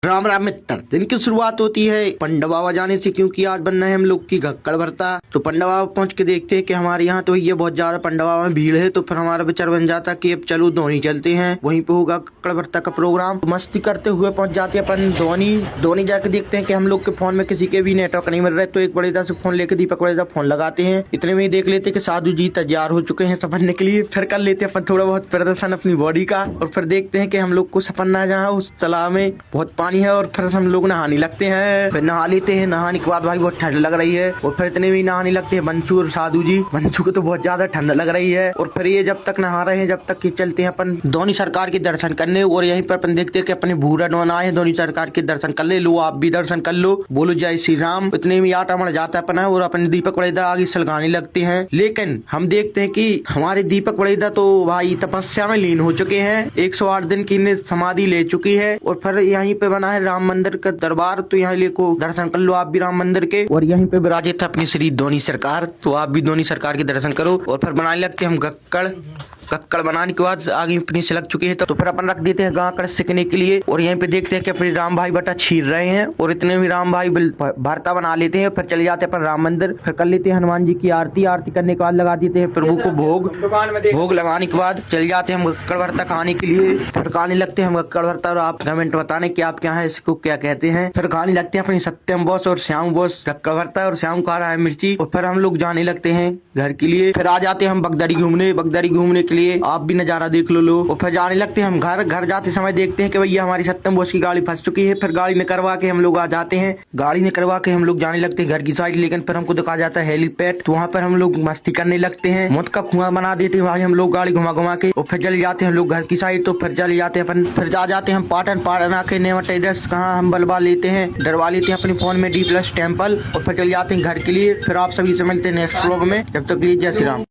राम राम मित्र। दिन की शुरुआत होती है पंडा बाबा जाने से, क्योंकि आज बन रहे हैं हम लोग की घक्कड़ भरता। तो पंडा बाबा पहुंच के देखते हैं कि हमारे यहाँ तो ये बहुत ज्यादा पंडा बाबा में भीड़ है। तो फिर हमारा विचार बन जाता कि अब चलो धोनी चलते हैं, वहीं पे होगा घक्कड़ भरता का प्रोग्राम। तो मस्ती करते हुए पहुंच जाते हैं अपन धोनी जाके देखते हैं कि हम लोग के फोन में किसी के भी नेटवर्क नहीं मिल रहे। तो एक बड़ेदा से फोन लेके दीपक बड़ेदा फोन लगाते हैं। इतने में ही देख लेते कि साधु जी तैयार हो चुके हैं सफरने के लिए। फिर कर लेते हैं अपन थोड़ा बहुत प्रदर्शन अपनी बॉडी का, और फिर देखते हैं कि हम लोग को सपना जहाँ उस तालाब में बहुत पानी है, और फिर हम लोग नहाने लगते हैं। फिर नहा लेते हैं। नहाने के बाद भाई बहुत ठंड लग रही है, और फिर इतने भी नहाने लगते हैं बंसू और साधु जी। बंसू को तो बहुत ज्यादा ठंड लग रही है, और फिर ये जब तक नहा रहे हैं जब तक कि चलते हैं अपन धोनी सरकार के दर्शन करने। और यहीं पर अपन देखते हैं कि अपने भूरा डोना है, धोनी सरकार के दर्शन कर ले लो, आप भी दर्शन कर लो, बोलो जय श्री राम। इतने में आटा मर जाता है अपना, और अपने दीपक बड़ेदा आगे सलगाने लगते हैं। लेकिन हम देखते हैं कि हमारे दीपक बड़ेदा तो भाई तपस्या में लीन हो चुके हैं। 108 दिन की समाधि ले चुकी है, और फिर यहीं पे बना है राम मंदिर का दरबार। तो यहाँ लेको दर्शन कर लो आप भी राम मंदिर के। और यहीं पे विराजित है अपनी श्री धोनी सरकार, तो आप भी धोनी सरकार के दर्शन करो। और फिर बनाने लगते हम कक्कड़ बनाने के बाद आगे अपनी से लग चुकी है। तो फिर अपन रख देते हैं गाकड़ सीखने के लिए। और यहीं पे देखते हैं कि अपने राम भाई बटा छीर रहे हैं, और इतने भी राम भाई भरता बना लेते हैं। फिर चले जाते हैं अपन राम मंदिर, फिर कर लेते हैं हनुमान जी की आरती करने के बाद लगा देते हैं प्रभु को भोग लगाने के बाद चले जाते हैं हम गक्कड़ भरता खाने के लिए। फिर खाने लगते हैं हम गक्कड़ भरता, और आप कमेंट बताने कि आप क्या है इसको क्या कहते हैं। फिर खाने लगते हैं अपनी सत्यम बॉस और श्याम बॉस गक्कड़ भरता, और श्याम खा रहा है मिर्ची। और फिर हम लोग जाने लगते हैं घर के लिए। फिर आ जाते हैं हम बगदारी घूमने के लिए, आप भी नजारा देख लो। और फिर जाने लगते हैं हम घर जाते समय देखते हैं कि भैया हमारी सत्यम बॉस की गाड़ी फंस चुकी है। फिर गाड़ी निकलवा के हम लोग आ जाते हैं, गाड़ी निकलवा के हम लोग जाने लगते हैं घर की साइड। लेकिन फिर हमको दिखा जाता है हेलीपैड, तो वहाँ पर हम लोग मस्ती करने लगते हैं, मौत का कुआं बना देते हैं भाई हम लोग गाड़ी घुमा के। और फिर चले जाते हैं हम लोग घर की साइड। तो फिर चले जाते हैं अपन, फिर जा जाते हैं हम पाटन आके नेमट एड्रेस कहाँ हम डरवा लेते हैं अपने फोन में D+ टेम्पल। और फिर चले जाते हैं घर के लिए। फिर आप सभी से मिलते हैं नेक्स्ट व्लॉग में, जब तक के लिए जय श्री राम।